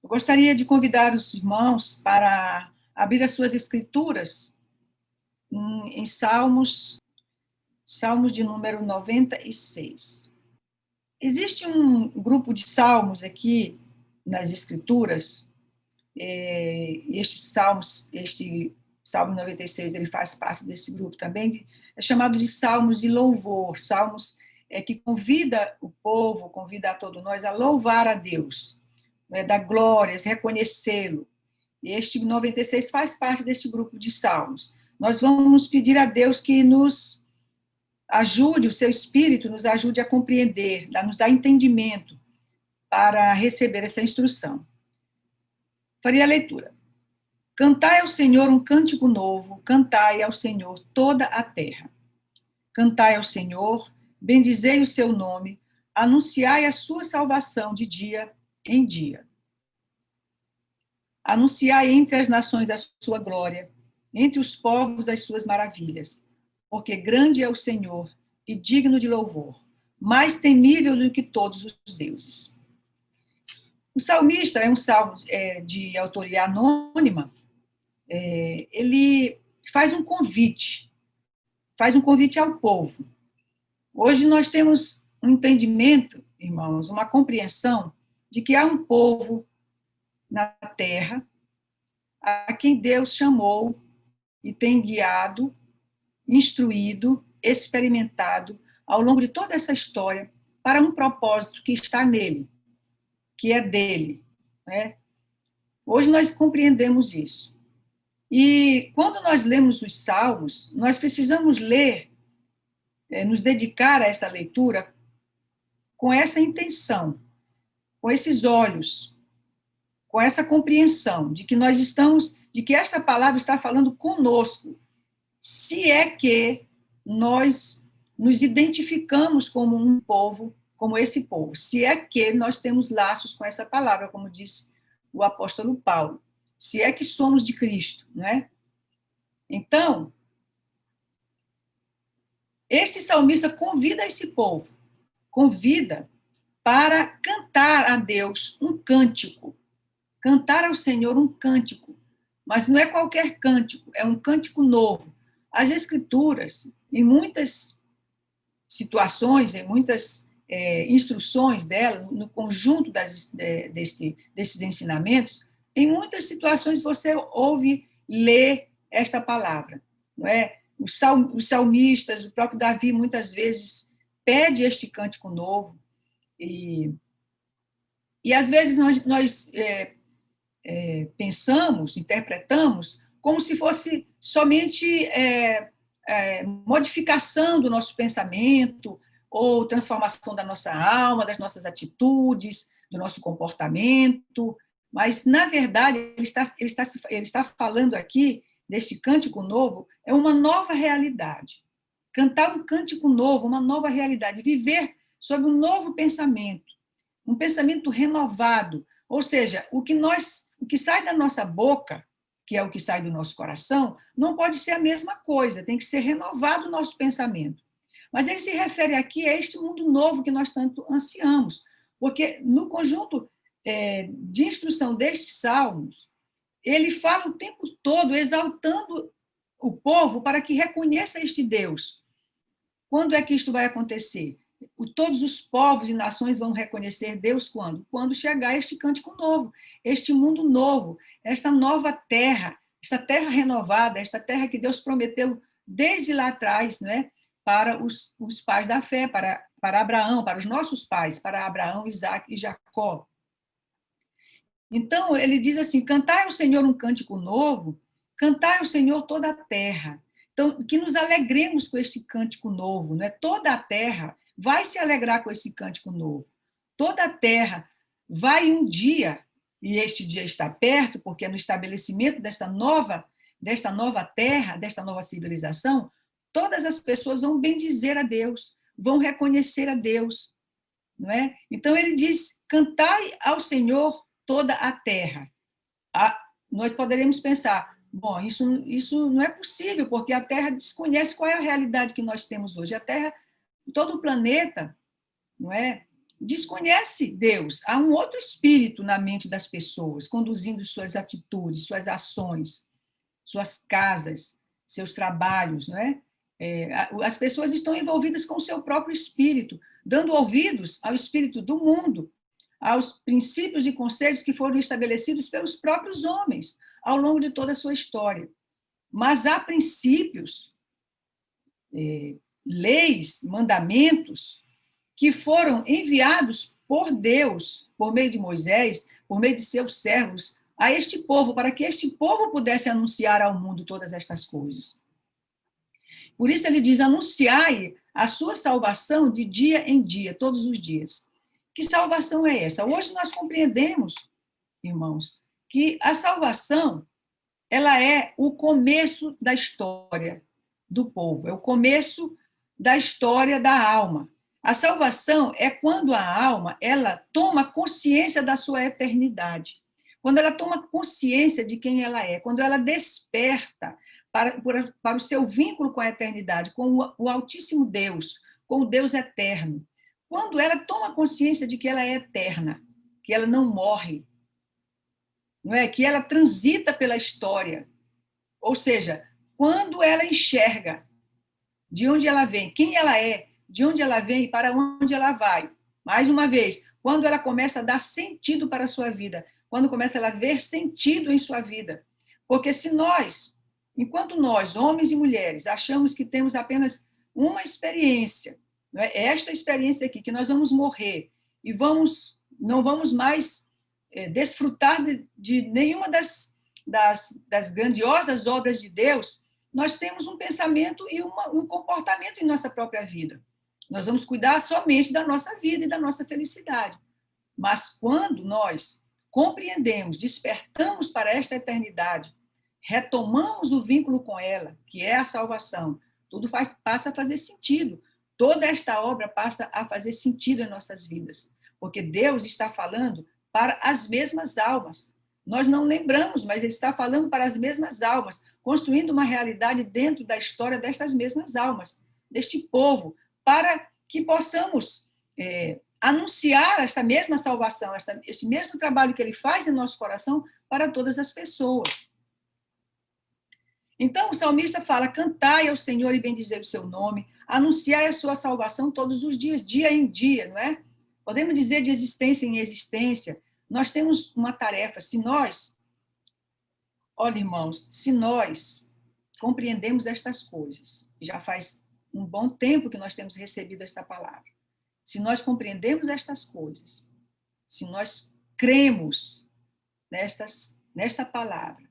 Eu gostaria de convidar os irmãos para abrir as suas escrituras em Salmos de número 96. Existe um grupo de salmos aqui nas escrituras, este Salmo 96, ele faz parte desse grupo também, é chamado de salmos de louvor, salmos que convida o povo, convida a todos nós a louvar a Deus, dar glórias, reconhecê-lo. E este 96 faz parte deste grupo de salmos. Nós vamos pedir a Deus que nos ajude, o seu Espírito nos ajude a compreender, nos dá entendimento para receber essa instrução. Faria a leitura. Cantai ao Senhor um cântico novo, cantai ao Senhor toda a terra. Cantai ao Senhor, bendizei o seu nome, anunciai a sua salvação de dia em dia. Anunciai entre as nações a sua glória, entre os povos as suas maravilhas, porque grande é o Senhor e digno de louvor, mais temível do que todos os deuses. O salmista é um salmo de autoria anônima. Ele faz um convite ao povo. Hoje nós temos um entendimento, irmãos, uma compreensão de que há um povo na terra a quem Deus chamou e tem guiado, instruído, experimentado ao longo de toda essa história para um propósito que está nele, que é dele, né? Hoje nós compreendemos isso. E quando nós lemos os Salmos, nós precisamos ler, nos dedicar a essa leitura com essa intenção, com esses olhos, com essa compreensão de que esta palavra está falando conosco, se é que nós nos identificamos como um povo, como esse povo, se é que nós temos laços com essa palavra, como disse o apóstolo Paulo, se é que somos de Cristo, não é? Então, este salmista convida esse povo, convida para cantar a Deus um cântico, cantar ao Senhor um cântico, mas não é qualquer cântico, é um cântico novo. As Escrituras, em muitas situações, em muitas instruções dela, no conjunto desses ensinamentos, em muitas situações você ouve ler esta palavra, não é? Os salmistas, o próprio Davi, muitas vezes, pede este cântico novo, e às vezes nós pensamos, interpretamos, como se fosse somente modificação do nosso pensamento, ou transformação da nossa alma, das nossas atitudes, do nosso comportamento, mas, na verdade, ele está falando aqui, deste cântico novo, é uma nova realidade. Cantar um cântico novo, uma nova realidade, viver sob um novo pensamento, um pensamento renovado, ou seja, o que sai da nossa boca, que é o que sai do nosso coração, não pode ser a mesma coisa, tem que ser renovado o nosso pensamento. Mas ele se refere aqui a este mundo novo que nós tanto ansiamos, porque no conjunto de instrução destes salmos, ele fala o tempo todo exaltando o povo para que reconheça este Deus. Quando é que isto vai acontecer? Todos os povos e nações vão reconhecer Deus quando? Quando chegar este cântico novo, este mundo novo, esta nova terra, esta terra renovada, esta terra que Deus prometeu desde lá atrás, né, para os pais da fé, para Abraão, para os nossos pais, para Abraão, Isaque e Jacó. Então, ele diz assim, cantai ao Senhor um cântico novo, cantai ao Senhor toda a terra. Então, que nos alegremos com este cântico novo, né? Toda a terra vai se alegrar com esse cântico novo. Toda a terra vai um dia, e este dia está perto, porque é no estabelecimento desta nova terra, desta nova civilização, todas as pessoas vão bendizer a Deus, vão reconhecer a Deus, não é? Então, ele diz, cantai ao Senhor toda a terra. Nós poderemos pensar, bom, isso não é possível, porque a Terra desconhece qual é a realidade que nós temos hoje. A Terra, todo o planeta, não é? desconhece Deus. Há um outro espírito na mente das pessoas, conduzindo suas atitudes, suas ações, suas casas, seus trabalhos, não é? As pessoas estão envolvidas com o seu próprio espírito, dando ouvidos ao espírito do mundo, aos princípios e conselhos que foram estabelecidos pelos próprios homens ao longo de toda a sua história. Mas há princípios, leis, mandamentos que foram enviados por Deus, por meio de Moisés, por meio de seus servos, a este povo, para que este povo pudesse anunciar ao mundo todas estas coisas. Por isso ele diz, anunciai a sua salvação de dia em dia, todos os dias. Que salvação é essa? Hoje nós compreendemos, irmãos, que a salvação, ela é o começo da história do povo, é o começo da história da alma. A salvação é quando a alma, ela toma consciência da sua eternidade. Quando ela toma consciência de quem ela é, quando ela desperta para o seu vínculo com a eternidade, com o Altíssimo Deus, com o Deus eterno. Quando ela toma consciência de que ela é eterna, que ela não morre, não é? Que ela transita pela história. Ou seja, quando ela enxerga de onde ela vem, quem ela é, de onde ela vem e para onde ela vai. Mais uma vez, quando ela começa a dar sentido para a sua vida, quando começa a ver sentido em sua vida. Porque se nós, enquanto nós, homens e mulheres, achamos que temos apenas uma experiência, não é? Esta experiência aqui, que nós vamos morrer e não vamos mais desfrutar de nenhuma das grandiosas obras de Deus, nós temos um pensamento e um comportamento em nossa própria vida. Nós vamos cuidar somente da nossa vida e da nossa felicidade. Mas quando nós compreendemos, despertamos para esta eternidade, retomamos o vínculo com ela, que é a salvação, tudo passa a fazer sentido. Toda esta obra passa a fazer sentido em nossas vidas, porque Deus está falando para as mesmas almas. Nós não lembramos, mas Ele está falando para as mesmas almas, construindo uma realidade dentro da história destas mesmas almas, deste povo, para que possamos anunciar esta mesma salvação, este mesmo trabalho que Ele faz em nosso coração para todas as pessoas. Então, o salmista fala, cantai ao Senhor e bendizei o seu nome, anunciai a sua salvação todos os dias, dia em dia, não é? Podemos dizer de existência em existência. Nós temos uma tarefa, olha, irmãos, se nós compreendemos estas coisas, já faz um bom tempo que nós temos recebido esta palavra, se nós compreendemos estas coisas, se nós cremos nesta palavra,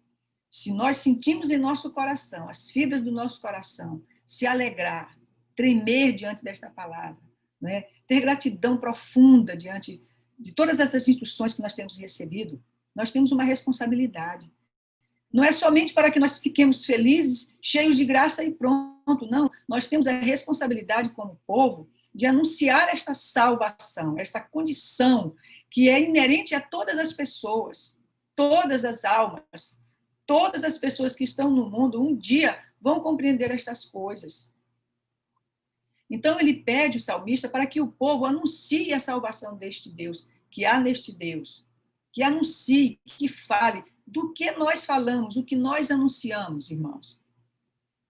se nós sentimos em nosso coração, as fibras do nosso coração, se alegrar, tremer diante desta palavra, né? Ter gratidão profunda diante de todas essas instruções que nós temos recebido, nós temos uma responsabilidade. Não é somente para que nós fiquemos felizes, cheios de graça e pronto, não. Nós temos a responsabilidade como povo de anunciar esta salvação, esta condição que é inerente a todas as pessoas, todas as almas, todas as pessoas que estão no mundo, um dia vão compreender estas coisas. Então, ele pede, o salmista, para que o povo anuncie a salvação deste Deus, que há neste Deus, que anuncie, que fale do que nós falamos, o que nós anunciamos, irmãos.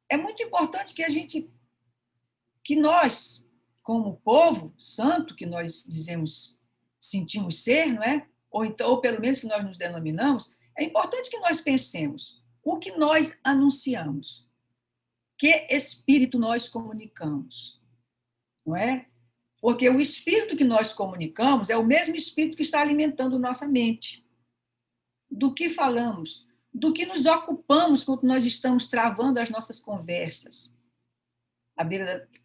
É muito importante que nós, como povo santo, que nós dizemos, sentimos ser, não é? Ou pelo menos que nós nos denominamos, é importante que nós pensemos o que nós anunciamos, que espírito nós comunicamos, não é? Porque o espírito que nós comunicamos é o mesmo espírito que está alimentando nossa mente. Do que falamos, do que nos ocupamos quando nós estamos travando as nossas conversas,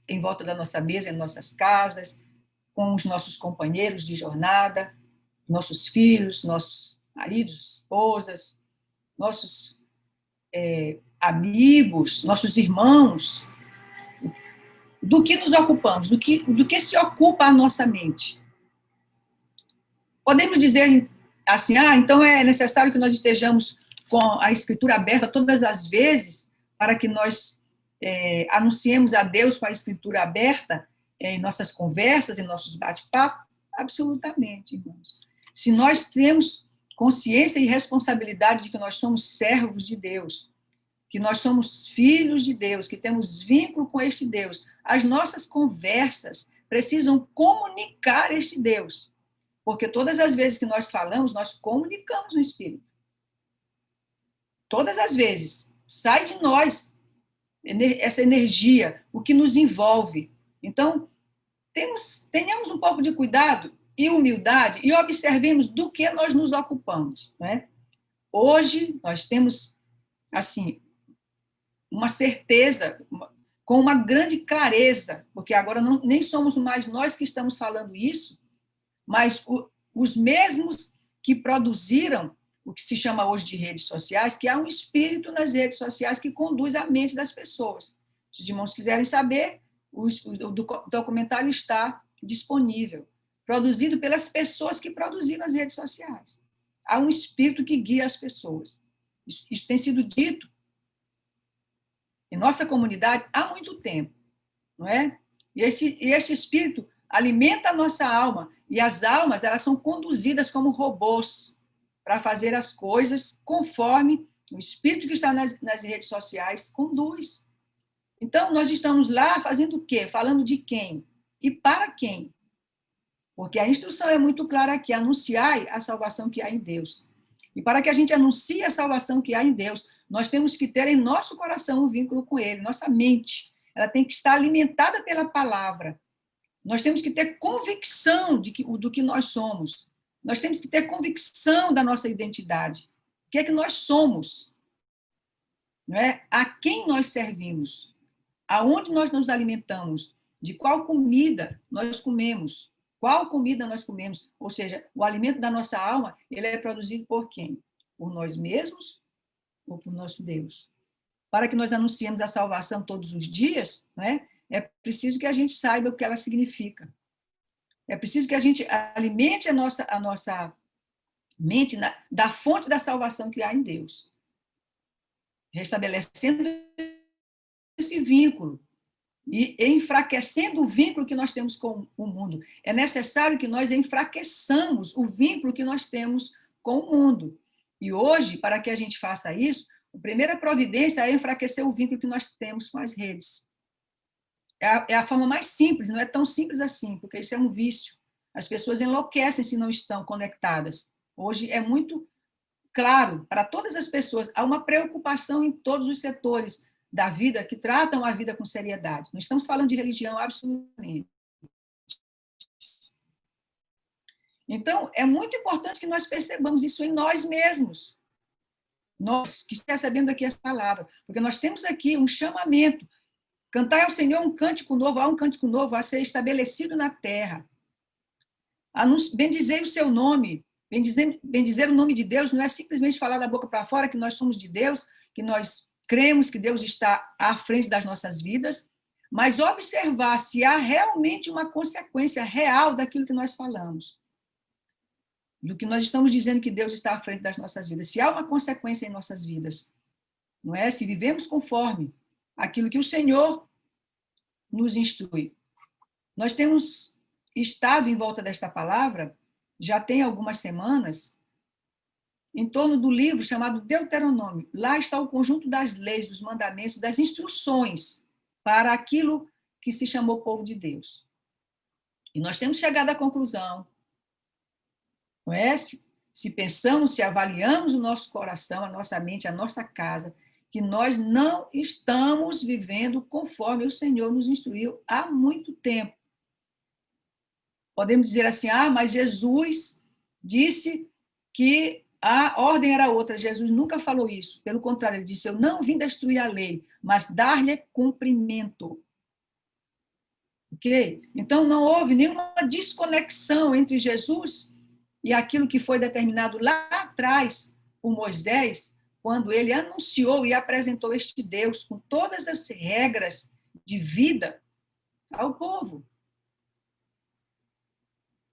em volta da nossa mesa, em nossas casas, com os nossos companheiros de jornada, nossos filhos, nossos maridos, esposas, nossos amigos, nossos irmãos. Do que nos ocupamos, do que se ocupa a nossa mente. Podemos dizer assim, então é necessário que nós estejamos com a Escritura aberta todas as vezes para que nós anunciemos a Deus com a Escritura aberta em nossas conversas, em nossos bate-papos? absolutamente, irmãos. Se nós temos consciência e responsabilidade de que nós somos servos de Deus, que nós somos filhos de Deus, que temos vínculo com este Deus, as nossas conversas precisam comunicar este Deus, porque todas as vezes que nós falamos, nós comunicamos no Espírito. Todas as vezes. Sai de nós essa energia, o que nos envolve. Então, tenhamos um pouco de cuidado e humildade e observemos do que nós nos ocupamos. Né? Hoje, nós temos, assim, uma certeza, com uma grande clareza, porque agora nem somos mais nós que estamos falando isso, mas os mesmos que produziram o que se chama hoje de redes sociais, que há um espírito nas redes sociais que conduz a mente das pessoas. Se os irmãos quiserem saber, o documentário está disponível, produzido pelas pessoas que produziram as redes sociais. Há um espírito que guia as pessoas. Isso tem sido dito em nossa comunidade há muito tempo, não é? E este espírito alimenta a nossa alma, e as almas, elas são conduzidas como robôs para fazer as coisas conforme o espírito que está nas redes sociais conduz. Então, nós estamos lá fazendo o quê? Falando de quem? E para quem? Porque a instrução é muito clara aqui, anunciai a salvação que há em Deus. E para que a gente anuncie a salvação que há em Deus, nós temos que ter em nosso coração um vínculo com Ele, nossa mente. Ela tem que estar alimentada pela palavra. Nós temos que ter convicção do que nós somos. Nós temos que ter convicção da nossa identidade. O que é que nós somos? Não é? A quem nós servimos? Aonde nós nos alimentamos? De qual comida nós comemos? Qual comida nós comemos? Ou seja, o alimento da nossa alma, ele é produzido por quem? Por nós mesmos ou por nosso Deus? Para que nós anunciemos a salvação todos os dias, né, é preciso que a gente saiba o que ela significa. É preciso que a gente alimente a nossa mente da fonte da salvação que há em Deus, restabelecendo esse vínculo e enfraquecendo o vínculo que nós temos com o mundo. É necessário que nós enfraqueçamos o vínculo que nós temos com o mundo. E hoje, para que a gente faça isso, a primeira providência é enfraquecer o vínculo que nós temos com as redes. É a forma mais simples, não é tão simples assim, porque isso é um vício. As pessoas enlouquecem se não estão conectadas. Hoje é muito claro para todas as pessoas, há uma preocupação em todos os setores da vida que tratam a vida com seriedade. Não estamos falando de religião, absolutamente. Então, é muito importante que nós percebamos isso em nós mesmos. Nós que estamos recebendo aqui essa palavra, porque nós temos aqui um chamamento. Cantai ao Senhor um cântico novo, há um cântico novo a ser estabelecido na terra. Bendizei o seu nome. Bendizer o nome de Deus não é simplesmente falar da boca para fora que nós somos de Deus, que nós cremos que Deus está à frente das nossas vidas, mas observar se há realmente uma consequência real daquilo que nós falamos, do que nós estamos dizendo que Deus está à frente das nossas vidas, se há uma consequência em nossas vidas, não é? Se vivemos conforme aquilo que o Senhor nos instrui. Nós temos estado em volta desta palavra, já tem algumas semanas, em torno do livro chamado Deuteronômio. Lá está o conjunto das leis, dos mandamentos, das instruções para aquilo que se chamou povo de Deus. E nós temos chegado à conclusão, não é? Se pensamos, se avaliamos o nosso coração, a nossa mente, a nossa casa, que nós não estamos vivendo conforme o Senhor nos instruiu há muito tempo. Podemos dizer assim, mas Jesus disse que a ordem era outra. Jesus nunca falou isso. Pelo contrário, ele disse, eu não vim destruir a lei, mas dar-lhe cumprimento. Ok? Então, não houve nenhuma desconexão entre Jesus e aquilo que foi determinado lá atrás por Moisés, quando ele anunciou e apresentou este Deus com todas as regras de vida ao povo.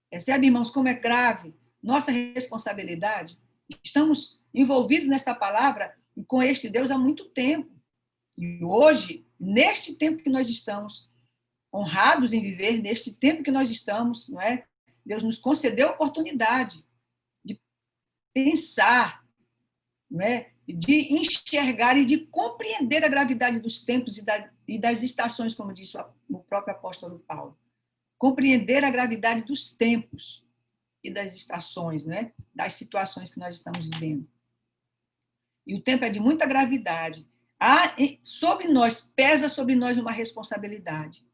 Percebe, irmãos, como é grave nossa responsabilidade? Estamos envolvidos nesta palavra e com este Deus há muito tempo. E hoje, neste tempo que nós estamos honrados em viver, neste tempo que nós estamos, não é, Deus nos concedeu a oportunidade de pensar, não é? De enxergar e de compreender a gravidade dos tempos e das estações, como disse o próprio apóstolo Paulo. Compreender a gravidade dos tempos e das estações, né? Das situações que nós estamos vivendo. E o tempo é de muita gravidade. Pesa sobre nós uma responsabilidade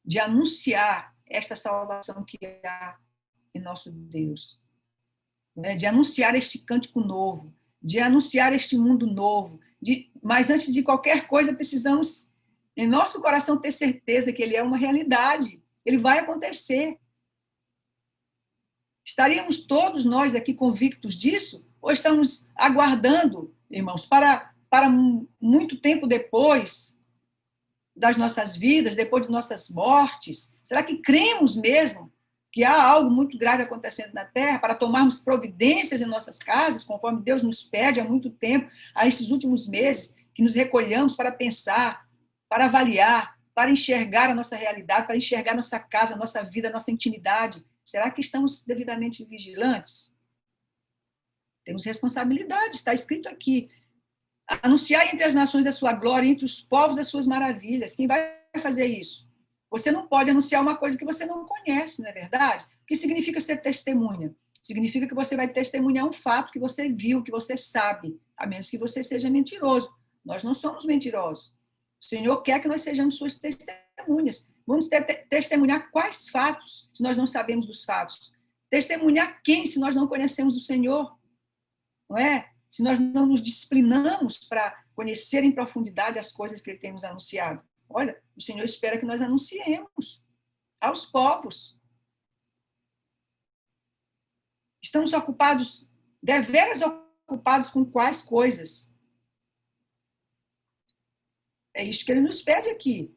de anunciar esta salvação que há em nosso Deus, né? De anunciar este cântico novo, de anunciar este mundo novo. Mas antes de qualquer coisa, precisamos, em nosso coração, ter certeza que ele é uma realidade, ele vai acontecer. Estaríamos todos nós aqui convictos disso? Ou estamos aguardando, irmãos, para muito tempo depois das nossas vidas, depois de nossas mortes? Será que cremos mesmo que há algo muito grave acontecendo na Terra para tomarmos providências em nossas casas, conforme Deus nos pede há muito tempo, há esses últimos meses, que nos recolhamos para pensar, para avaliar, para enxergar a nossa realidade, para enxergar nossa casa, nossa vida, nossa intimidade? Será que estamos devidamente vigilantes? Temos responsabilidade, está escrito aqui. Anunciar entre as nações a sua glória, entre os povos as suas maravilhas. Quem vai fazer isso? Você não pode anunciar uma coisa que você não conhece, não é verdade? O que significa ser testemunha? Significa que você vai testemunhar um fato que você viu, que você sabe, a menos que você seja mentiroso. Nós não somos mentirosos. O Senhor quer que nós sejamos suas testemunhas. Vamos testemunhar quais fatos, se nós não sabemos dos fatos? Testemunhar quem, se nós não conhecemos o Senhor? Não é? Se nós não nos disciplinamos para conhecer em profundidade as coisas que Ele tem nos anunciado. Olha, o Senhor espera que nós anunciemos aos povos. Estamos ocupados, deveras ocupados com quais coisas? É isso que Ele nos pede aqui.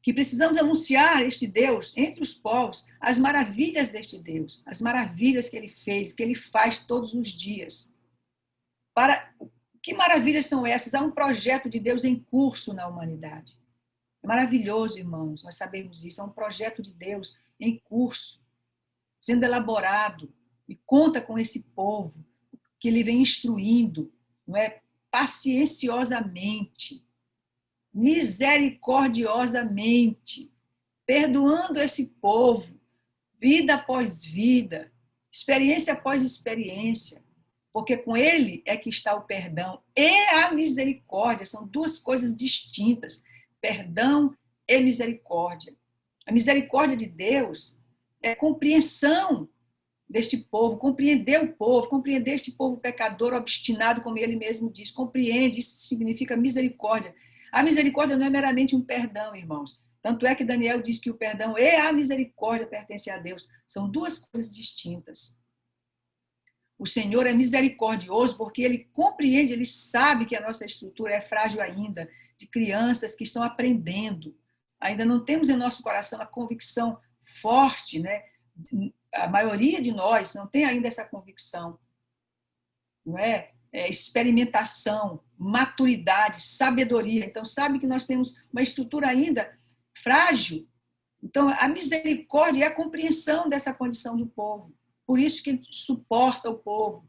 Que precisamos anunciar este Deus entre os povos, as maravilhas deste Deus, as maravilhas que Ele fez, que Ele faz todos os dias. Que maravilhas são essas? Há um projeto de Deus em curso na humanidade. É maravilhoso, irmãos, nós sabemos isso. É um projeto de Deus em curso, sendo elaborado, e conta com esse povo que Ele vem instruindo, não é? Pacienciosamente, misericordiosamente, perdoando esse povo, vida após vida, experiência após experiência, porque com Ele é que está o perdão e a misericórdia, são duas coisas distintas, perdão e misericórdia. A misericórdia de Deus é compreensão deste povo, compreender o povo, compreender este povo pecador, obstinado, como Ele mesmo diz, compreende, isso significa misericórdia. A misericórdia não é meramente um perdão, irmãos. Tanto é que Daniel diz que o perdão e a misericórdia pertencem a Deus. São duas coisas distintas. O Senhor é misericordioso porque Ele compreende, Ele sabe que a nossa estrutura é frágil ainda, de crianças que estão aprendendo. Ainda não temos em nosso coração a convicção forte, né? A maioria de nós não tem ainda essa convicção, não é? Experimentação, maturidade, sabedoria. Então, sabe que nós temos uma estrutura ainda frágil. Então, a misericórdia é a compreensão dessa condição do povo. Por isso que ele suporta o povo.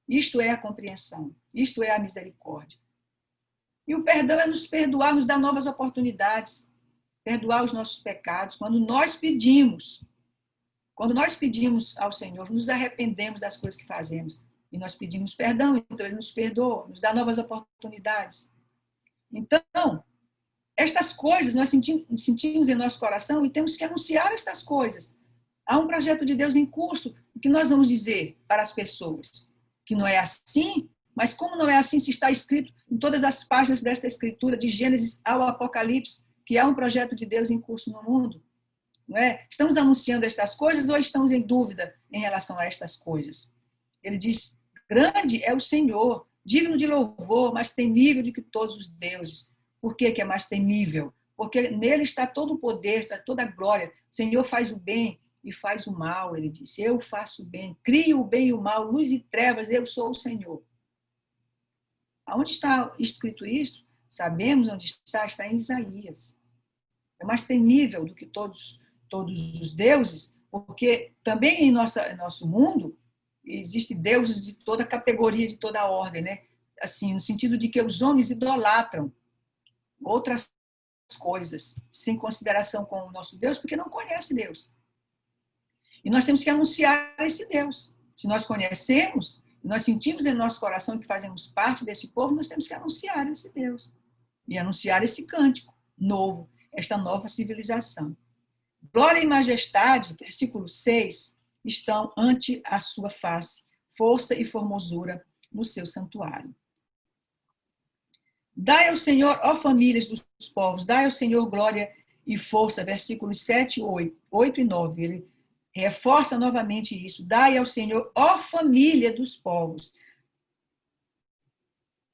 Isto é a compreensão. Isto é a misericórdia. E o perdão é nos perdoar, nos dar novas oportunidades. Perdoar os nossos pecados. Quando nós pedimos ao Senhor, nos arrependemos das coisas que fazemos. E nós pedimos perdão, então Ele nos perdoa, nos dá novas oportunidades. Então, estas coisas nós sentimos em nosso coração e temos que anunciar estas coisas. Há um projeto de Deus em curso. O que nós vamos dizer para as pessoas? Que não é assim? Mas como não é assim se está escrito em todas as páginas desta escritura, de Gênesis ao Apocalipse, que há um projeto de Deus em curso no mundo? Não é? Estamos anunciando estas coisas ou estamos em dúvida em relação a estas coisas? Ele diz, grande é o Senhor, digno de louvor, mais temível do que todos os deuses. Por que é mais temível? Porque nele está todo o poder, está toda a glória. O Senhor faz o bem e faz o mal, ele disse. Eu faço o bem, crio o bem e o mal, luz e trevas, eu sou o Senhor. Aonde está escrito isso? Sabemos onde está, está em Isaías. É mais temível do que todos os deuses, Porque também em nosso mundo existem deuses de toda categoria, de toda ordem, né? Assim, no sentido de que os homens idolatram outras coisas, sem consideração com o nosso Deus, porque não conhece Deus. E nós temos que anunciar esse Deus. Se nós conhecemos, nós sentimos em nosso coração que fazemos parte desse povo, nós temos que anunciar esse Deus. E anunciar esse cântico novo, esta nova civilização. Glória e majestade, versículo 6, estão ante a sua face, força e formosura no seu santuário. Dai ao Senhor, ó famílias dos povos, dai ao Senhor glória e força, versículos 7, 8 e 9. Ele reforça novamente isso. Dai ao Senhor, ó família dos povos.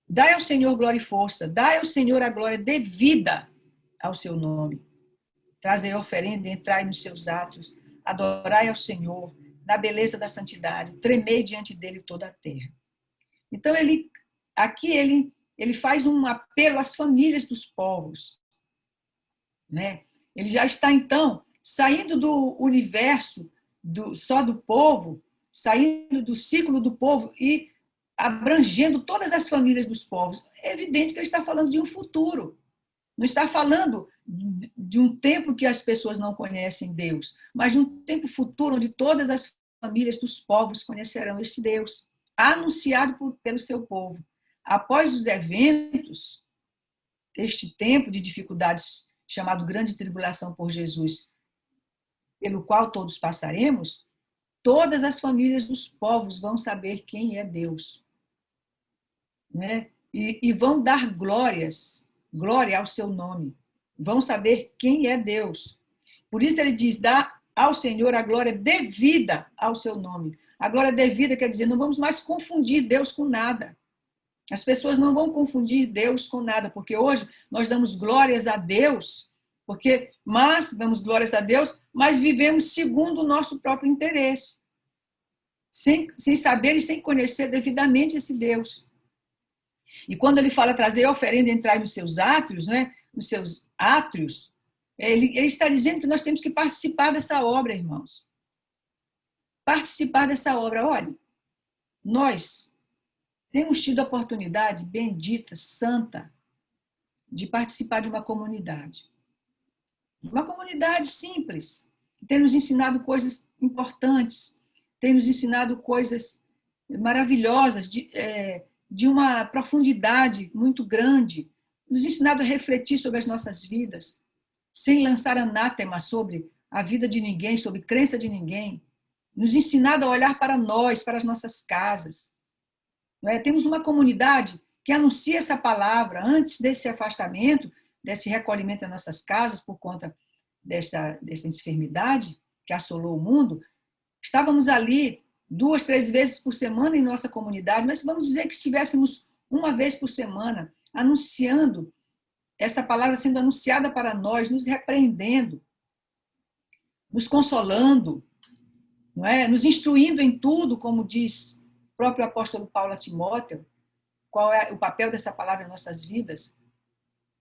Dai ao Senhor glória e força, dai ao Senhor a glória devida ao seu nome. Trazei oferenda, entrai nos seus atos, adorai ao Senhor, na beleza da santidade, tremei diante dele toda a terra. Então, aqui ele faz um apelo às famílias dos povos. Né? Ele já está, então, saindo do universo só do povo, saindo do ciclo do povo e abrangendo todas as famílias dos povos. É evidente que ele está falando de um futuro. Não está falando de um tempo que as pessoas não conhecem Deus, mas de um tempo futuro onde todas as famílias dos povos conhecerão esse Deus, anunciado pelo seu povo. Após os eventos, este tempo de dificuldades chamado Grande Tribulação por Jesus, pelo qual todos passaremos, todas as famílias dos povos vão saber quem é Deus. Né? E vão dar glória ao seu nome. Vão saber quem é Deus. Por isso ele diz, dá ao Senhor a glória devida ao seu nome. A glória devida quer dizer, não vamos mais confundir Deus com nada. As pessoas não vão confundir Deus com nada, porque hoje nós damos glórias a Deus, damos glórias a Deus, mas vivemos segundo o nosso próprio interesse, sem saber e sem conhecer devidamente esse Deus. E quando ele fala trazer oferenda e entrar nos seus átrios, né, nos seus átrios, ele está dizendo que nós temos que participar dessa obra, irmãos. Participar dessa obra. Olha, nós temos tido a oportunidade bendita, santa, de participar de uma comunidade. Uma comunidade simples, que tem nos ensinado coisas importantes, tem nos ensinado coisas maravilhosas, de uma profundidade muito grande, nos ensinado a refletir sobre as nossas vidas, sem lançar anátema sobre a vida de ninguém, sobre a crença de ninguém, nos ensinado a olhar para nós, para as nossas casas. Não é? Temos uma comunidade que anuncia essa palavra antes desse afastamento, desse recolhimento das nossas casas por conta desta enfermidade que assolou o mundo. Estávamos ali 2, 3 vezes por semana em nossa comunidade, mas vamos dizer que estivéssemos uma vez por semana anunciando essa palavra, sendo anunciada para nós, nos repreendendo, nos consolando, não é? Nos instruindo em tudo, como diz o próprio apóstolo Paulo a Timóteo, qual é o papel dessa palavra em nossas vidas,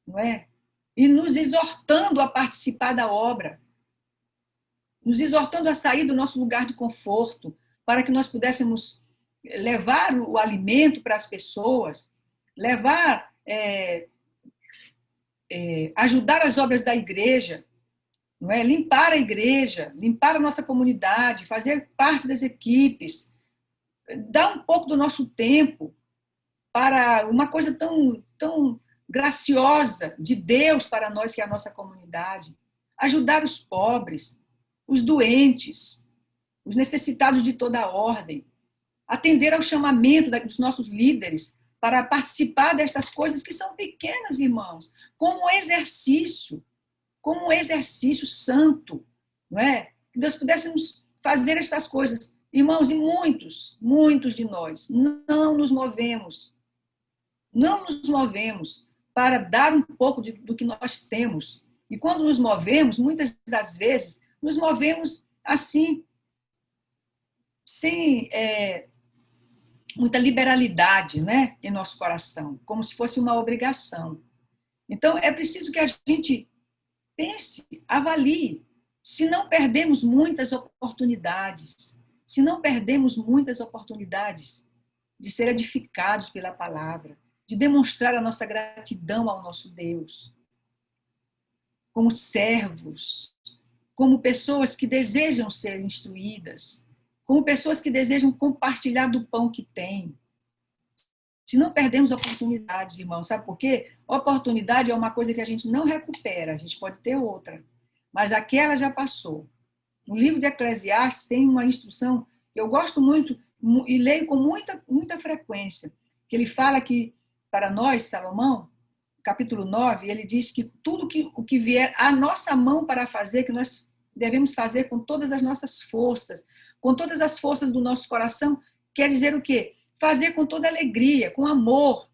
não é? E nos exortando a participar da obra, nos exortando a sair do nosso lugar de conforto, para que nós pudéssemos levar o alimento para as pessoas, ajudar as obras da igreja, não é? Limpar a igreja, limpar a nossa comunidade, fazer parte das equipes, dar um pouco do nosso tempo para uma coisa tão graciosa de Deus para nós, que é a nossa comunidade. Ajudar os pobres, os doentes, os necessitados de toda a ordem. Atender ao chamamento dos nossos líderes para participar destas coisas que são pequenas, irmãos, como um exercício santo, não é? Que nós pudéssemos fazer estas coisas. Irmãos, e muitos de nós não nos movemos para dar um pouco do que nós temos. E quando nos movemos, muitas das vezes, nos movemos assim, sem muita liberalidade, né, em nosso coração, como se fosse uma obrigação. Então, é preciso que a gente pense, avalie se não perdemos muitas oportunidades, se não perdemos muitas oportunidades de ser edificados pela palavra, de demonstrar a nossa gratidão ao nosso Deus, como servos, como pessoas que desejam ser instruídas, como pessoas que desejam compartilhar do pão que têm. Se não perdemos oportunidades, irmãos, sabe por quê? Oportunidade é uma coisa que a gente não recupera, a gente pode ter outra, mas aquela já passou. No livro de Eclesiastes tem uma instrução que eu gosto muito e leio com muita frequência, que ele fala que, para nós, Salomão, capítulo 9, ele diz que tudo o que vier à nossa mão para fazer, que nós devemos fazer com todas as nossas forças, com todas as forças do nosso coração, quer dizer o quê? Fazer com toda alegria, com amor,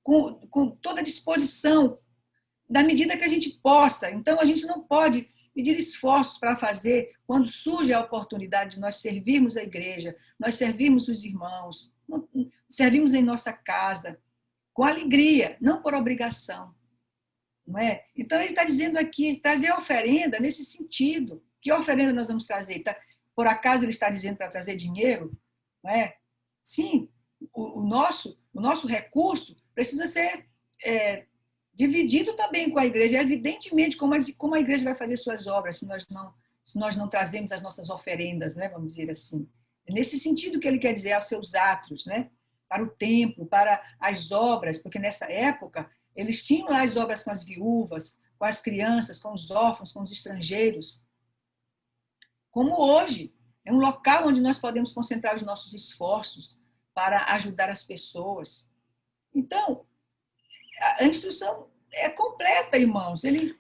com toda disposição, da medida que a gente possa. Então, a gente não pode medir esforços para fazer quando surge a oportunidade de nós servirmos a igreja, nós servirmos os irmãos, servimos em nossa casa, com alegria, não por obrigação. Não é? Então, ele está dizendo aqui, trazer oferenda nesse sentido. Que oferenda nós vamos trazer? Por acaso ele está dizendo para trazer dinheiro? Não é? Sim, o nosso recurso precisa ser dividido também com a igreja. Evidentemente, como a igreja vai fazer suas obras se nós não trazemos as nossas oferendas, né? Vamos dizer assim. É nesse sentido que ele quer dizer, aos seus atos, né? Para o templo, para as obras, porque nessa época eles tinham lá as obras com as viúvas, com as crianças, com os órfãos, com os estrangeiros. Como hoje, é um local onde nós podemos concentrar os nossos esforços para ajudar as pessoas. Então, a instrução é completa, irmãos. Ele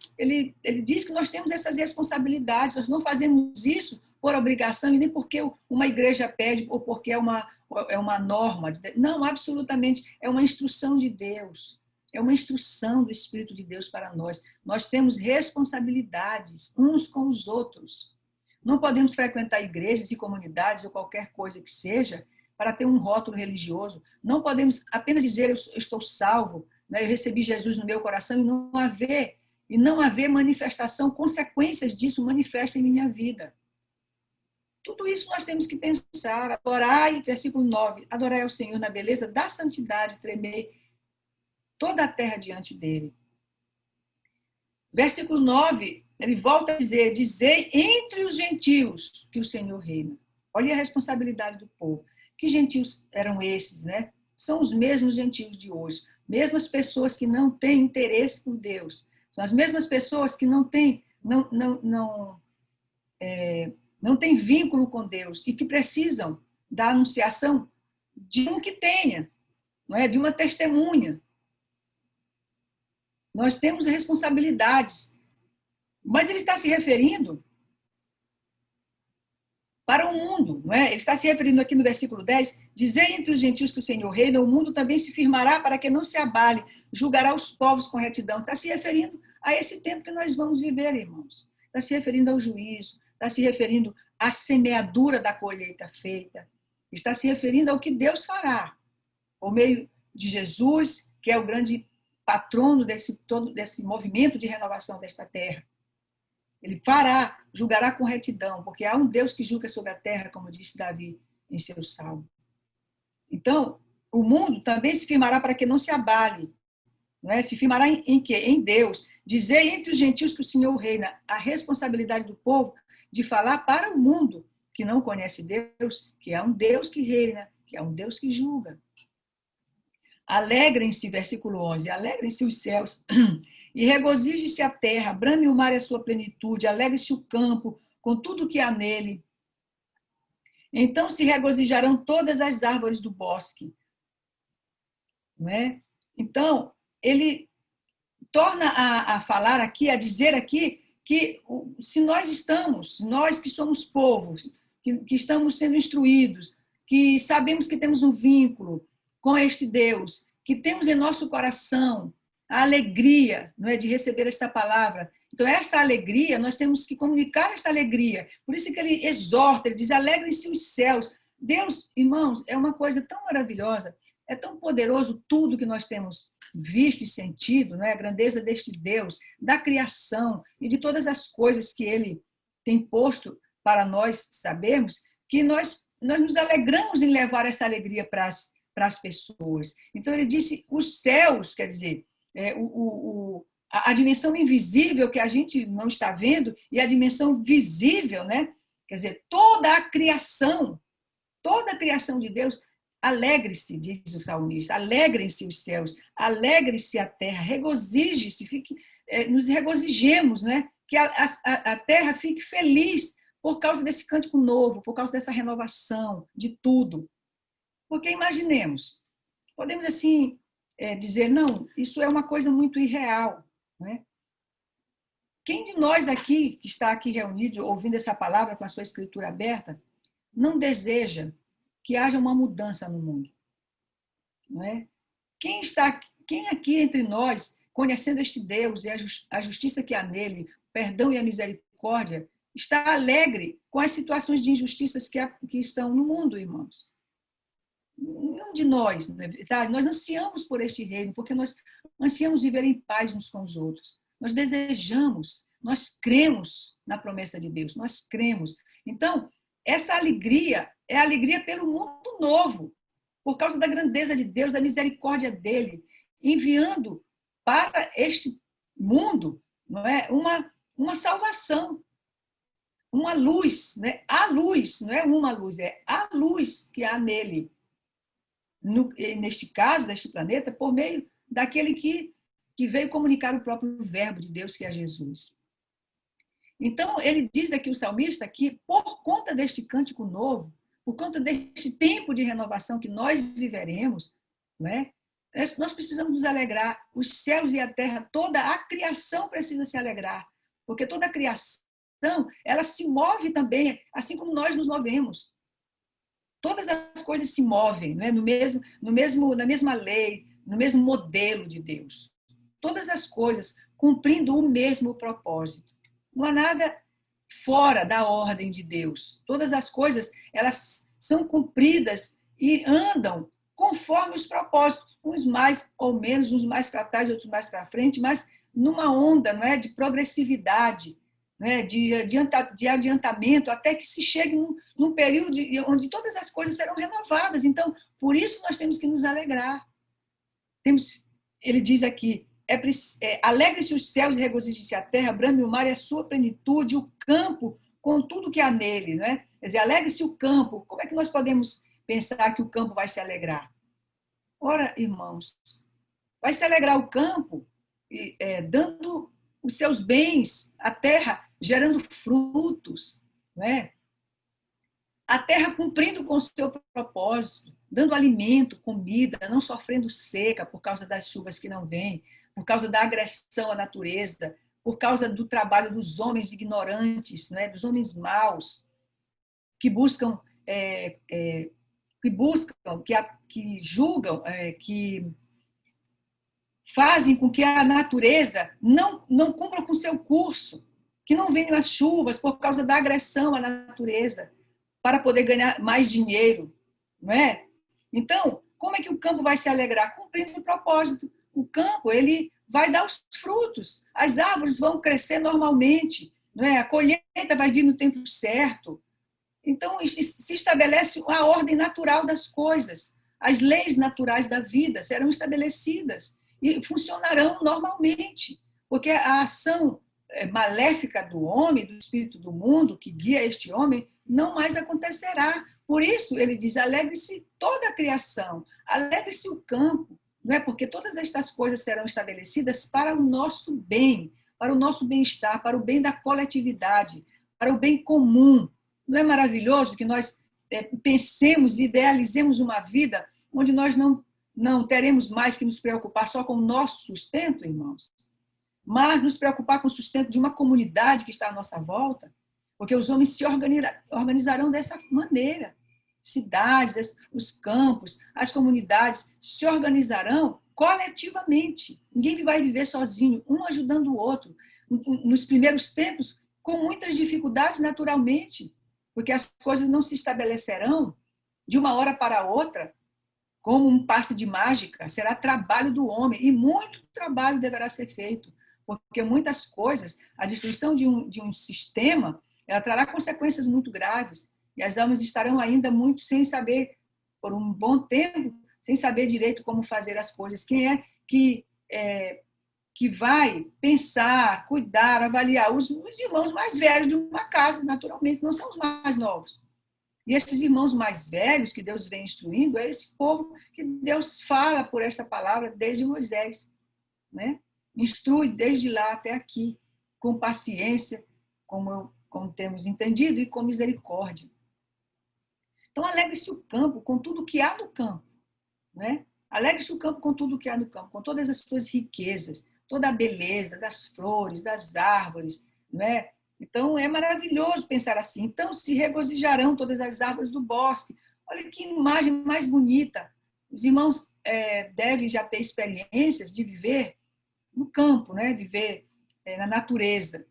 diz que nós temos essas responsabilidades, nós não fazemos isso por obrigação e nem porque uma igreja pede ou porque é uma norma. Não, absolutamente, é uma instrução de Deus. É uma instrução do Espírito de Deus para nós. Nós temos responsabilidades uns com os outros. Não podemos frequentar igrejas e comunidades ou qualquer coisa que seja para ter um rótulo religioso. Não podemos apenas dizer eu estou salvo, né? Eu recebi Jesus no meu coração e não haver manifestação, consequências disso manifestam em minha vida. Tudo isso nós temos que pensar. Adorai, versículo 9, adorai ao Senhor na beleza da santidade, tremei toda a terra diante dele. Versículo 9, ele volta a dizer, dizei entre os gentios que o Senhor reina. Olha a responsabilidade do povo. Que gentios eram esses, né? São os mesmos gentios de hoje. Mesmas pessoas que não têm interesse por Deus. São as mesmas pessoas que não têm vínculo com Deus e que precisam da anunciação de um que tenha, não é? De uma testemunha. Nós temos responsabilidades. Mas ele está se referindo para o mundo, não é? Ele está se referindo aqui no versículo 10, dizei entre os gentios que o Senhor reina, o mundo também se firmará para que não se abale, julgará os povos com retidão. Está se referindo a esse tempo que nós vamos viver, irmãos. Está se referindo ao juízo, está se referindo à semeadura da colheita feita, está se referindo ao que Deus fará, por meio de Jesus, que é o grande patrono desse movimento de renovação desta terra. Ele fará, julgará com retidão, porque há um Deus que julga sobre a terra, como disse Davi em seu salmo. Então, o mundo também se firmará para que não se abale. Não é? Se firmará em quê? Em Deus. Dizer entre os gentios que o Senhor reina, a responsabilidade do povo de falar para o mundo que não conhece Deus, que é um Deus que reina, que é um Deus que julga. Alegrem-se, versículo 11, alegrem-se os céus e regozije-se a terra, brame o mar e a sua plenitude, alegre-se o campo com tudo o que há nele. Então se regozijarão todas as árvores do bosque. Não é? Então, ele torna a falar aqui, a dizer aqui, que se nós que somos povos, que estamos sendo instruídos, que sabemos que temos um vínculo com este Deus, que temos em nosso coração a alegria, não é, de receber esta palavra. Então, esta alegria, nós temos que comunicar esta alegria. Por isso que ele exorta, ele diz, alegrem-se os céus. Deus, irmãos, é uma coisa tão maravilhosa, é tão poderoso tudo que nós temos visto e sentido, não é? A grandeza deste Deus, da criação e de todas as coisas que ele tem posto para nós sabermos que nós nos alegramos em levar essa alegria para as pessoas. Então, ele disse, os céus, quer dizer, a dimensão invisível que a gente não está vendo e a dimensão visível, né? Quer dizer, toda a criação de Deus, alegre-se, diz o salmista, alegrem-se os céus, alegre-se a terra, regozije-se, nos regozijemos, né? Que a terra fique feliz por causa desse cântico novo, por causa dessa renovação de tudo. Porque imaginemos, podemos assim dizer, não, isso é uma coisa muito irreal, né? Quem de nós aqui, que está aqui reunido, ouvindo essa palavra com a sua escritura aberta, não deseja que haja uma mudança no mundo? Não é? Quem aqui entre nós, conhecendo este Deus e a justiça que há nele, o perdão e a misericórdia, está alegre com as situações de injustiças que estão no mundo, irmãos? Nenhum de nós, na verdade, nós ansiamos por este reino, porque nós ansiamos viver em paz uns com os outros. Nós desejamos, nós cremos na promessa de Deus, nós cremos. Então, essa alegria é a alegria pelo mundo novo, por causa da grandeza de Deus, da misericórdia dele, enviando para este mundo, não é, uma salvação, uma luz, né? A luz, não é uma luz, é a luz que há nele. Neste caso, deste planeta, por meio daquele que veio comunicar o próprio verbo de Deus, que é Jesus. Então, ele diz aqui, o salmista, que por conta deste cântico novo, por conta deste tempo de renovação que nós viveremos, né, nós precisamos nos alegrar. Os céus e a terra, toda a criação precisa se alegrar, porque toda a criação, ela se move também, assim como nós nos movemos. Todas as coisas se movem, né, na mesma lei, no mesmo modelo de Deus. Todas as coisas cumprindo o mesmo propósito. Não há nada fora da ordem de Deus. Todas as coisas, elas são cumpridas e andam conforme os propósitos, uns mais ou menos, uns mais para trás, outros mais para frente, mas numa onda, não é, de progressividade, né, de adiantamento, até que se chegue num período onde todas as coisas serão renovadas. Então, por isso nós temos que nos alegrar. Ele diz aqui, alegre-se os céus e regozije-se a terra, brame o mar e a sua plenitude, o campo com tudo que há nele. Né? Quer dizer, alegre-se o campo. Como é que nós podemos pensar que o campo vai se alegrar? Ora, irmãos, vai se alegrar o campo dando os seus bens, a terra gerando frutos, né? A terra cumprindo com o seu propósito, dando alimento, comida, não sofrendo seca por causa das chuvas que não vêm, por causa da agressão à natureza, por causa do trabalho dos homens ignorantes, né? Dos homens maus, que buscam, que julgam, que fazem com que a natureza não cumpra com o seu curso, que não venham as chuvas por causa da agressão à natureza, para poder ganhar mais dinheiro, não é? Então, como é que o campo vai se alegrar? Cumprindo o propósito. O campo, ele vai dar os frutos, as árvores vão crescer normalmente, não é? A colheita vai vir no tempo certo. Então, se estabelece a ordem natural das coisas. As leis naturais da vida serão estabelecidas e funcionarão normalmente, porque a ação maléfica do homem, do espírito do mundo, que guia este homem, não mais acontecerá. Por isso, ele diz, alegre-se toda a criação, alegre-se o campo, não é? Porque todas estas coisas serão estabelecidas para o nosso bem, para o nosso bem-estar, para o bem da coletividade, para o bem comum. Não é maravilhoso que nós pensemos e idealizemos uma vida onde nós não teremos mais que nos preocupar só com o nosso sustento, irmãos, mas nos preocupar com o sustento de uma comunidade que está à nossa volta, porque os homens se organizarão dessa maneira. Cidades, os campos, as comunidades se organizarão coletivamente. Ninguém vai viver sozinho, um ajudando o outro. Nos primeiros tempos, com muitas dificuldades, naturalmente, porque as coisas não se estabelecerão de uma hora para outra, como um passe de mágica. Será trabalho do homem, e muito trabalho deverá ser feito, porque muitas coisas, a destruição de um sistema, ela trará consequências muito graves, e as almas estarão ainda muito sem saber, por um bom tempo, sem saber direito como fazer as coisas. Quem é que vai pensar, cuidar, avaliar? Os irmãos mais velhos de uma casa, naturalmente, não são os mais novos. E esses irmãos mais velhos que Deus vem instruindo é esse povo que Deus fala por esta palavra desde Moisés, né? Instrui desde lá até aqui, com paciência, como temos entendido, e com misericórdia. Então, alegre-se o campo com tudo que há no campo, né? Alegre-se o campo com tudo que há no campo, com todas as suas riquezas, toda a beleza das flores, das árvores, né? Então, é maravilhoso pensar assim. Então, se regozijarão todas as árvores do bosque. Olha que imagem mais bonita. Os irmãos devem já ter experiências de viver no campo, né? Viver na natureza.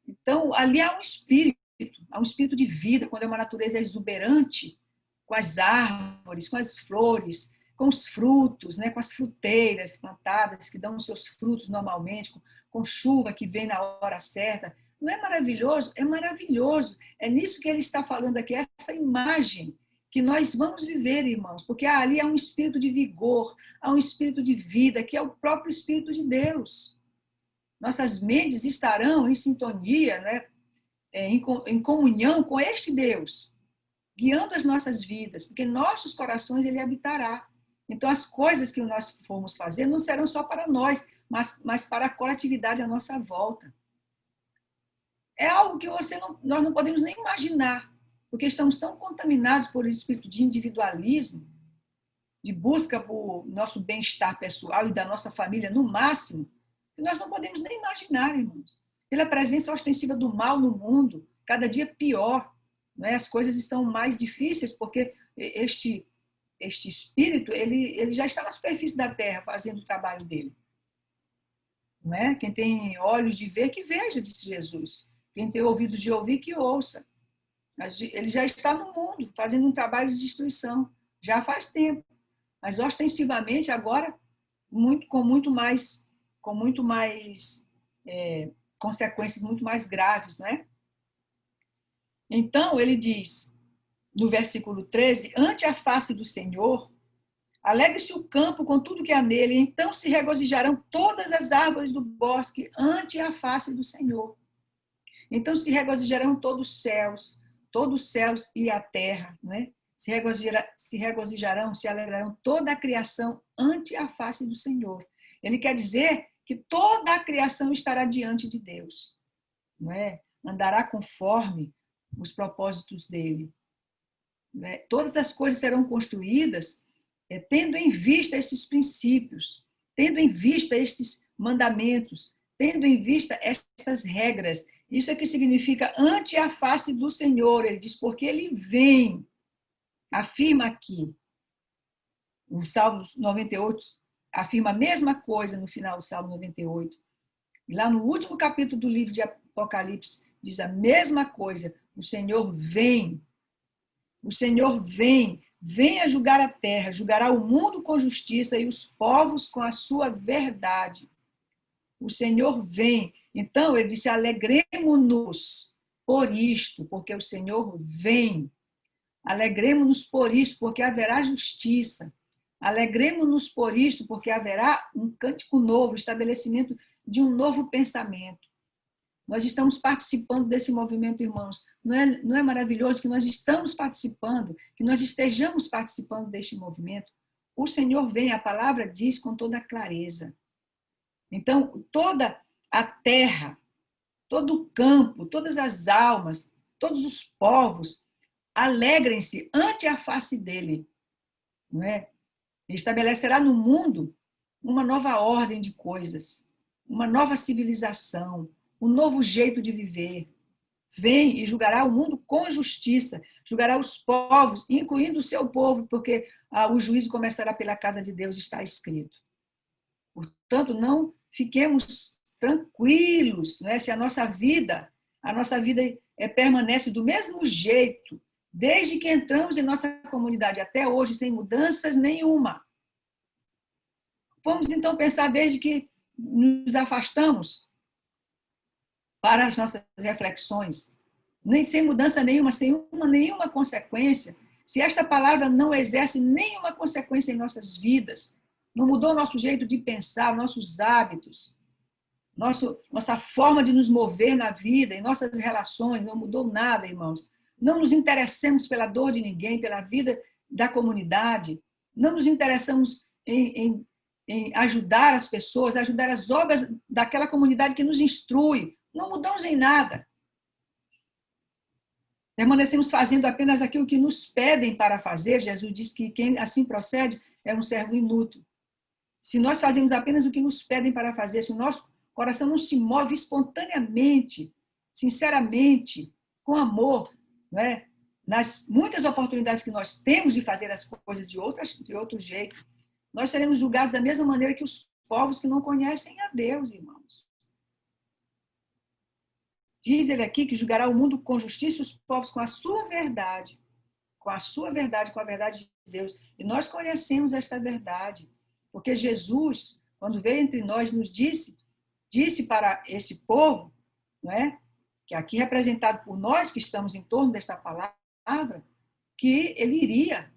Então, ali há um espírito de vida, quando é uma natureza exuberante, com as árvores, com as flores, com os frutos, né? Com as fruteiras plantadas, que dão os seus frutos normalmente, com chuva que vem na hora certa. Não é maravilhoso? É maravilhoso. É nisso que ele está falando aqui, essa imagem que nós vamos viver, irmãos, porque ali há um espírito de vigor, há um espírito de vida, que é o próprio Espírito de Deus. Nossas mentes estarão em sintonia, né? Em comunhão com este Deus, guiando as nossas vidas, porque nossos corações ele habitará. Então, as coisas que nós formos fazer não serão só para nós, mas para a coletividade à nossa volta. É algo que nós não podemos nem imaginar, porque estamos tão contaminados por esse espírito de individualismo, de busca por nosso bem-estar pessoal e da nossa família no máximo, que nós não podemos nem imaginar, irmãos. Pela presença ostensiva do mal no mundo, cada dia pior, né? As coisas estão mais difíceis, porque este espírito ele já está na superfície da terra fazendo o trabalho dele. Não é? Quem tem olhos de ver, que veja, disse Jesus. Quem tem ouvido de ouvir, que ouça. Ele já está no mundo, fazendo um trabalho de destruição, já faz tempo. Mas ostensivamente, agora, com muito mais consequências muito mais graves, não é? Então, ele diz, no versículo 13, ante a face do Senhor, alegre-se o campo com tudo que há nele, então se regozijarão todas as árvores do bosque ante a face do Senhor. Então se regozijarão todos os céus e a terra, né? Se regozijarão, se alegrarão toda a criação ante a face do Senhor. Ele quer dizer que toda a criação estará diante de Deus, não é? Andará conforme os propósitos dele. Né? Todas as coisas serão construídas tendo em vista esses princípios, tendo em vista estes mandamentos, tendo em vista estas regras. Isso é que significa ante a face do Senhor. Ele diz, porque ele vem, afirma aqui, o Salmo 98 afirma a mesma coisa no final do Salmo 98. E lá no último capítulo do livro de Apocalipse, diz a mesma coisa. O Senhor vem a julgar a terra, julgará o mundo com justiça e os povos com a sua verdade. O Senhor vem. Então, ele disse, alegremo-nos por isto, porque o Senhor vem. Alegremo-nos por isto, porque haverá justiça. Alegremo-nos por isto, porque haverá um cântico novo, estabelecimento de um novo pensamento. Nós estamos participando desse movimento, irmãos. Não é maravilhoso que nós estamos participando, que nós estejamos participando deste movimento? O Senhor vem, a palavra diz com toda clareza. Então, toda a terra, todo o campo, todas as almas, todos os povos, alegrem-se ante a face dele. Não é? Ele estabelecerá no mundo uma nova ordem de coisas, uma nova civilização, um novo jeito de viver. Vem e julgará o mundo com justiça, julgará os povos, incluindo o seu povo, porque o juízo começará pela casa de Deus, está escrito. Portanto, não fiquemos tranquilos, né? Se a nossa vida permanece do mesmo jeito, desde que entramos em nossa comunidade até hoje, sem mudanças nenhuma. Vamos então pensar desde que nos afastamos para as nossas reflexões. nem sem mudança nenhuma, sem nenhuma consequência, se esta palavra não exerce nenhuma consequência em nossas vidas, não mudou nosso jeito de pensar, nossos hábitos, nossa forma de nos mover na vida, em nossas relações, não mudou nada, irmãos. Não nos interessamos pela dor de ninguém, pela vida da comunidade, não nos interessamos em ajudar as pessoas, ajudar as obras daquela comunidade que nos instrui. Não mudamos em nada. Permanecemos fazendo apenas aquilo que nos pedem para fazer. Jesus diz que quem assim procede é um servo inútil. Se nós fazemos apenas o que nos pedem para fazer, se o nosso coração não se move espontaneamente, sinceramente, com amor, não é? Nas muitas oportunidades que nós temos de fazer as coisas de outro jeito, nós seremos julgados da mesma maneira que os povos que não conhecem a Deus, irmãos. Diz ele aqui que julgará o mundo com justiça e os povos com a sua verdade. Com a sua verdade, com a verdade de Deus. E nós conhecemos esta verdade. Porque Jesus, quando veio entre nós, nos disse para esse povo, não é? Que aqui representado por nós que estamos em torno desta palavra, que ele iria,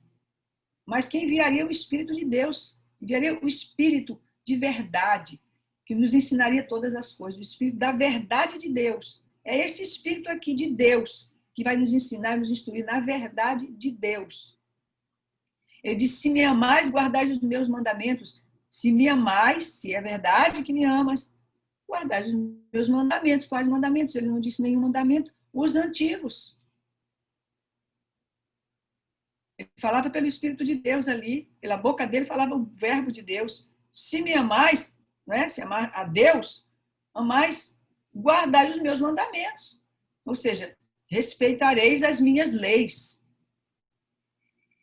mas que enviaria o Espírito de Deus, enviaria o Espírito de verdade, que nos ensinaria todas as coisas, o Espírito da verdade de Deus. É este Espírito aqui de Deus que vai nos ensinar e nos instruir na verdade de Deus. Ele disse, se me amais, guardai os meus mandamentos. Se me amais, se é verdade que me amas, guardai os meus mandamentos. Quais mandamentos? Ele não disse nenhum mandamento. Os antigos. Ele falava pelo Espírito de Deus ali, pela boca dele falava o verbo de Deus. Se me amais, né? Se amar a Deus, amais, guardai os meus mandamentos. Ou seja, respeitareis as minhas leis.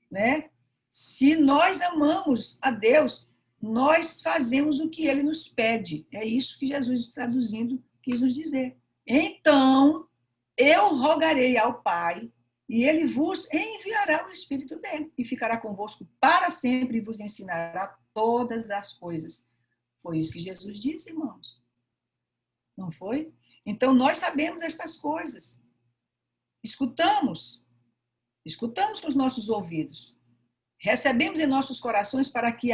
Né? Se nós amamos a Deus, nós fazemos o que ele nos pede. É isso que Jesus, traduzindo, quis nos dizer. Então, eu rogarei ao Pai, e ele vos enviará o Espírito dele, e ficará convosco para sempre, e vos ensinará todas as coisas. Foi isso que Jesus disse, irmãos. Não foi? Então, nós sabemos estas coisas. Escutamos com os nossos ouvidos. Recebemos em nossos corações para que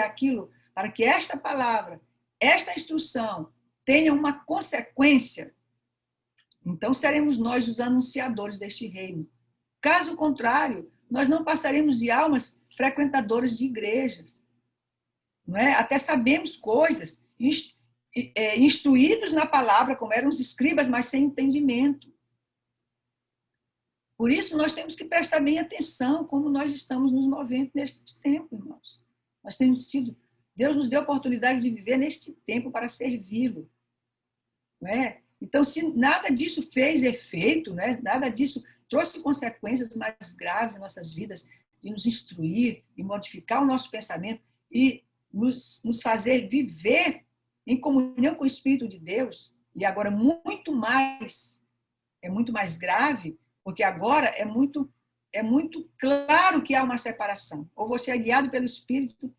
esta palavra, esta instrução tenha uma consequência. Então seremos nós os anunciadores deste reino. Caso contrário, nós não passaremos de almas frequentadoras de igrejas. Não é? Até sabemos coisas, instruídos na palavra, como eram os escribas, mas sem entendimento. Por isso, nós temos que prestar bem atenção como nós estamos nos movendo neste tempo, irmãos. Deus nos deu a oportunidade de viver neste tempo para servi-lo. Não é? Então, se nada disso fez efeito, né? Nada disso trouxe consequências mais graves em nossas vidas, de nos instruir, de modificar o nosso pensamento e nos fazer viver em comunhão com o Espírito de Deus, e agora é muito mais grave, porque agora é muito claro que há uma separação. Ou você é guiado pelo Espírito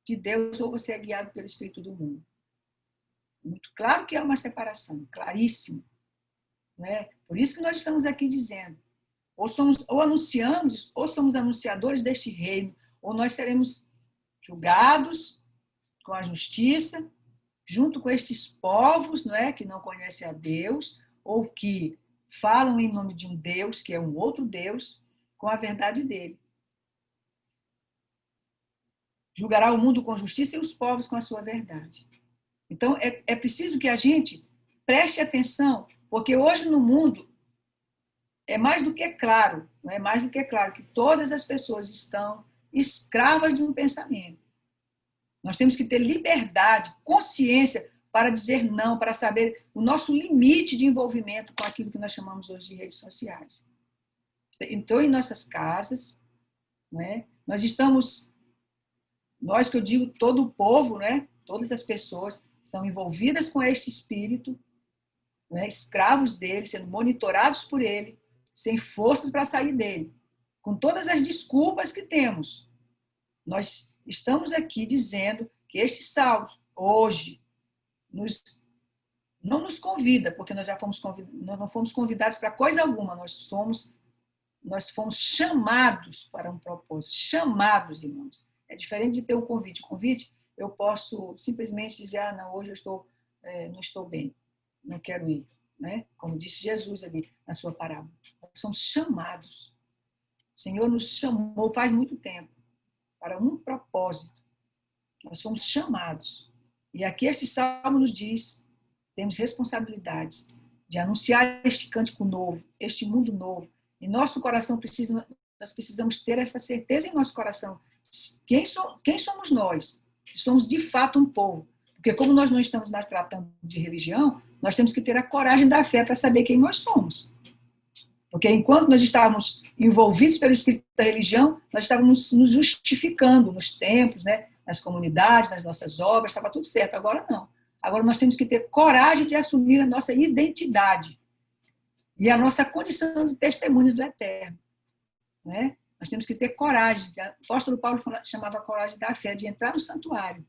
de Deus, ou você é guiado pelo Espírito do mundo. Muito claro que há uma separação, claríssimo. Né? Por isso que nós estamos aqui dizendo, ou anunciamos, ou somos anunciadores deste reino, ou nós seremos julgados com a justiça, junto com estes povos, não é, que não conhecem a Deus, ou que falam em nome de um Deus, que é um outro Deus, com a verdade dele. Julgará o mundo com justiça e os povos com a sua verdade. Então, é preciso que a gente preste atenção, porque hoje no mundo é mais do que claro, não é mais do que claro que todas as pessoas estão escravas de um pensamento. Nós temos que ter liberdade, consciência para dizer não, para saber o nosso limite de envolvimento com aquilo que nós chamamos hoje de redes sociais. Então, em nossas casas, né, nós que eu digo, todo o povo, né, todas as pessoas estão envolvidas com este espírito, né, escravos dele, sendo monitorados por ele, sem forças para sair dele, com todas as desculpas que temos. Nós estamos aqui dizendo que estes salmos, hoje, não nos convida, porque nós já fomos nós não fomos convidados para coisa alguma, nós fomos chamados para um propósito, chamados, irmãos. É diferente de ter um convite. O convite, eu posso simplesmente dizer, não, hoje não estou bem, não quero ir, né? Como disse Jesus ali na sua parábola. Nós somos chamados. O Senhor nos chamou faz muito tempo para um propósito. Nós fomos chamados. E aqui este salmo nos diz, temos responsabilidades de anunciar este cântico novo, este mundo novo. E nosso coração nós precisamos ter essa certeza em nosso coração. Quem somos nós? Que somos de fato um povo. Porque como nós não estamos mais tratando de religião, nós temos que ter a coragem da fé para saber quem nós somos. Porque enquanto nós estávamos envolvidos pelo espírito da religião, nós estávamos nos justificando nos templos, né? Nas comunidades, nas nossas obras, estava tudo certo. Agora não. Agora nós temos que ter coragem de assumir a nossa identidade e a nossa condição de testemunhas do Eterno. Né? Nós temos que ter coragem. O apóstolo Paulo chamava a coragem da fé, de entrar no santuário.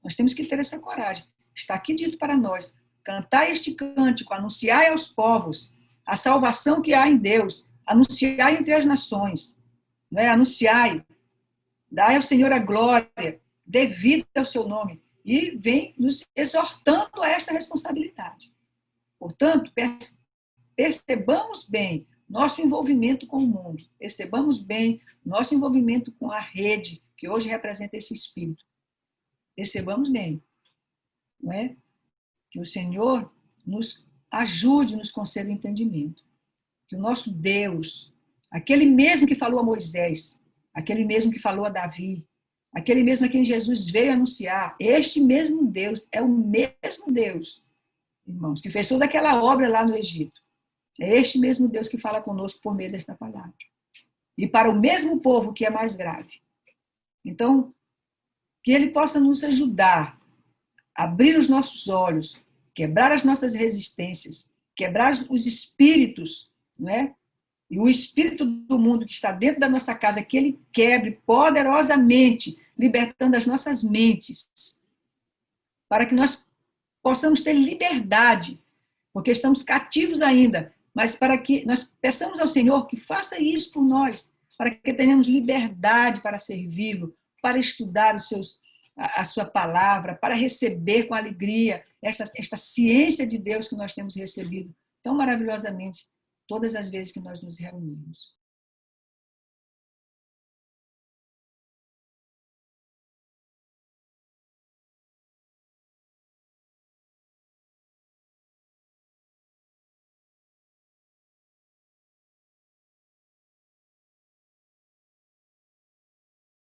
Nós temos que ter essa coragem. Está aqui dito para nós, cantai este cântico, anunciai aos povos a salvação que há em Deus, anunciai entre as nações, né? Anunciai, dai ao Senhor a glória, devida ao seu nome, e vem nos exortando a esta responsabilidade. Portanto, percebamos bem nosso envolvimento com o mundo, percebamos bem nosso envolvimento com a rede, que hoje representa esse espírito. Percebamos bem, não é? Que o Senhor nos ajude, nos conceda entendimento. Que o nosso Deus, aquele mesmo que falou a Moisés, aquele mesmo que falou a Davi, aquele mesmo a quem Jesus veio anunciar, este mesmo Deus é o mesmo Deus, irmãos, que fez toda aquela obra lá no Egito. É este mesmo Deus que fala conosco por meio desta palavra. E para o mesmo povo que é mais grave. Então, que Ele possa nos ajudar a abrir os nossos olhos, quebrar as nossas resistências, quebrar os espíritos, né? E o espírito do mundo que está dentro da nossa casa, que Ele quebre poderosamente, libertando as nossas mentes, para que nós possamos ter liberdade, porque estamos cativos ainda, mas para que nós peçamos ao Senhor que faça isso por nós, para que tenhamos liberdade para servi-lo, para estudar a sua palavra, para receber com alegria esta ciência de Deus que nós temos recebido tão maravilhosamente todas as vezes que nós nos reunimos.